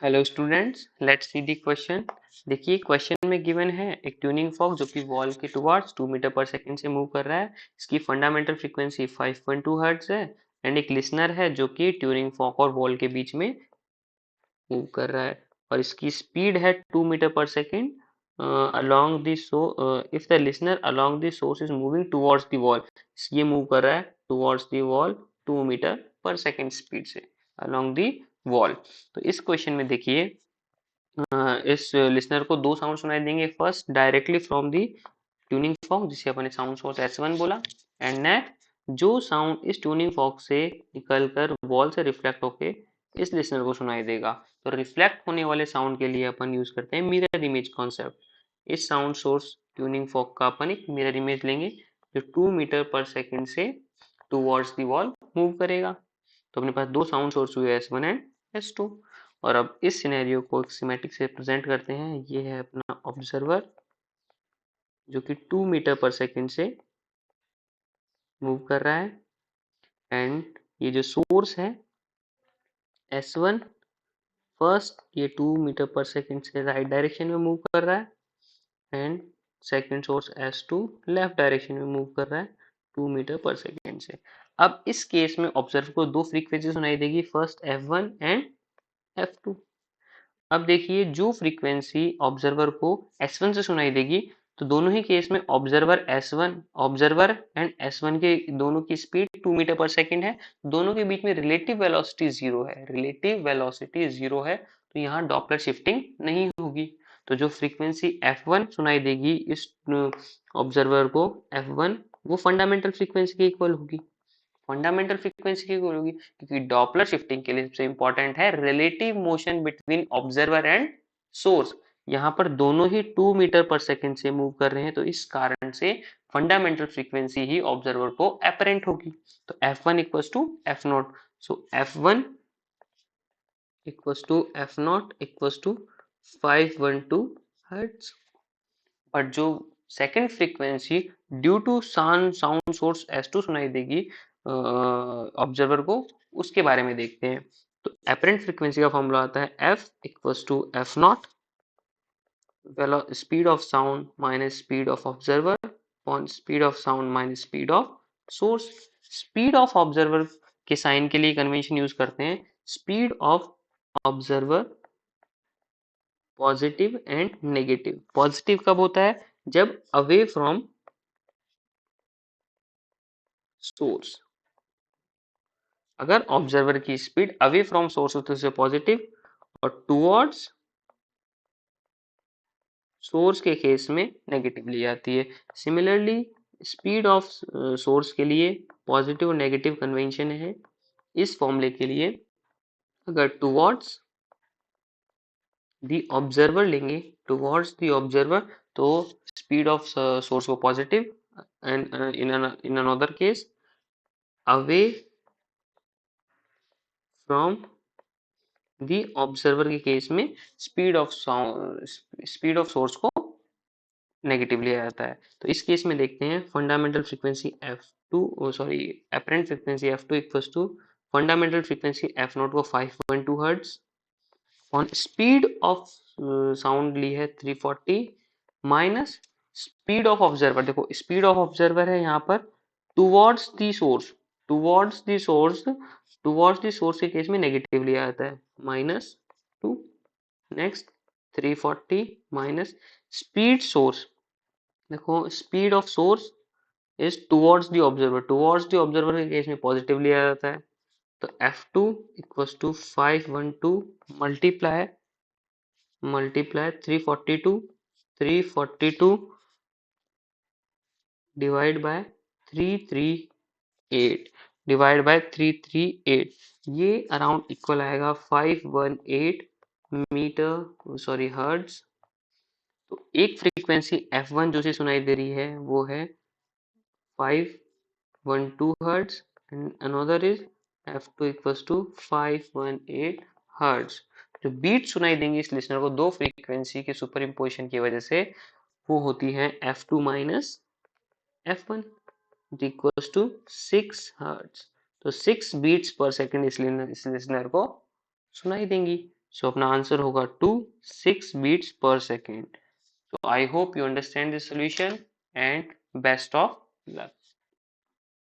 Hello students, let's see the question. देखिए question में given है एक ट्यूनिंग फॉर्क जो कि वॉल के टुवर्ड्स 2 मीटर पर सेकंड से मूव कर रहा है। इसकी फंडामेंटल फ्रीक्वेंसी 5.2 हर्ट्ज है एंड एक लिसनर है जो कि ट्यूनिंग फॉर्क और वॉल के बीच में मूव कर रहा है और इसकी स्पीड है 2 meter per second along the so if the listener along the source is moving towards the wall, ये मूव कर रहा है towards the wall 2 meter per second speed से along the wall। तो इस क्वेश्चन में देखिए इस लिसनर को दो साउंड सुनाई देंगे। First directly from the tuning fork जिसे अपने साउंड सोर्स S1 बोला, एंड नेक्स्ट जो साउंड इस ट्यूनिंग फॉर्क से निकलकर वॉल से रिफ्लेक्ट होके इस लिसनर को सुनाई देगा। तो रिफ्लेक्ट होने वाले साउंड के लिए अपन यूज करते हैं मिरर इमेज कॉन्सेप्ट। इस साउंड सोर्स ट्यूनिंग फॉर्क का अपन एक मिरर इमेज लेंगे जो 2 मीटर पर सेकंड से टूवर्ड्स दी वॉल मूव करेगा। तो अपने पास दो साउंड सोर्स हुए S1 एंड S2। और अब इस सिनेरियो को एक सिमेटिक से प्रेजेंट करते हैं। ये है अपना ऑब्जर्वर जो कि 2 मीटर पर सेकंड से मूव कर रहा है एंड ये जो सोर्स है S1 फर्स्ट ये 2 मीटर पर सेकंड से राइट डायरेक्शन में मूव कर रहा है and second source S2 left direction में मूव कर रहा है 2 मीटर पर सेकंड से। अब इस केस में ऑब्जर्वर को दो फ्रीक्वेंसी सुनाई देगी, फर्स्ट F1 एंड F2। अब देखिए जो फ्रीक्वेंसी ऑब्जर्वर को S1 से सुनाई देगी तो दोनों ही केस में ऑब्जर्वर एंड S1 के दोनों की स्पीड 2 मीटर पर सेकंड है। दोनों के बीच में रिलेटिव वेलोसिटी जीरो है तो यहाँ डॉपलर शिफ्टिंग नहीं होगी। तो जो फ्रीक्वेंसी F1 सुनाई देगी इस ऑब्जर्वर को F1 वो फंडामेंटल फ्रीक्वेंसी के इक्वल होगी। फंडामेंटल फ्रीक्वेंसी की होगी क्योंकि डॉपलर शिफ्टिंग के लिए सबसे इंपॉर्टेंट है relative motion between observer and source. यहाँ पर दोनों ही 2 मीटर पर सेकंड से मूव कर रहे हैं तो इस कारण से फंडामेंटल फ्रीक्वेंसी ही ऑब्जर्वर को अपेरेंट होगी। तो F1 equals to F naught, so F1 equals to F naught equals to 512 hertz. But जो second frequency due to sound source S2 सुनाई देगी ऑब्जर्वर को, उसके बारे में देखते हैं। तो एपरेंट फ्रीक्वेंसी का फॉर्मूला आता है F equals to F naught speed of sound minus speed of observer upon speed of sound minus speed of source. Speed of observer के साइन के लिए कन्वेंशन यूज करते हैं speed of observer positive and negative. Positive कब होता है? जब away from source. अगर ऑब्जर्वर की स्पीड अवे फ्रॉम सोर्स होती है पॉजिटिव और टुवर्ड्स सोर्स के केस में नेगेटिव ली जाती है। सिमिलरली स्पीड ऑफ सोर्स के लिए पॉजिटिव और नेगेटिव कन्वेंशन है। इस फॉर्मूले के लिए अगर टुवर्ड्स द ऑब्जर्वर लेंगे, टुवर्ड्स द ऑब्जर्वर, तो स्पीड ऑफ सोर्स को positive and in another case away from the observer के केस में स्पीड ऑफ सोर्स को नेगेटिव लिया जाता है। तो इस केस में देखते हैं fundamental frequency apparent frequency F2 equals to fundamental frequency F0 को 5.2 hertz on speed of sound ली है 340 माइनस स्पीड ऑफ ऑब्जर्वर। देखो स्पीड ऑफ ऑब्जर्वर है यहाँ पर towards the source, towards the source, towards the source के case में negative लिया जाता है -2। Next 340 minus speed source. देखो speed of source is towards the observer, towards the observer के केस में पॉजिटिव लिया जाता है। तो F2 equals to 512 multiply 342 divide by 338 divide by 338, ये अराउंड इक्वल आएगा 518 हर्ट्ज। तो एक फ्रीक्वेंसी F1 जो से सुनाई दे रही है वो है 512 hertz and another is F2 equals to 518 hertz. जो बीट सुनाई देंगी इस लिसनर को दो फ्रीक्वेंसी के सुपर इम्पोजिशन की वजह से वो होती है F2 minus F1 equals to 6 hertz. तो 6 बीट्स पर सेकंड इस लिसनर को सुनाई देंगी। सो अपना आंसर होगा 2 6 बीट्स पर second. So I hope you understand the solution and best of luck.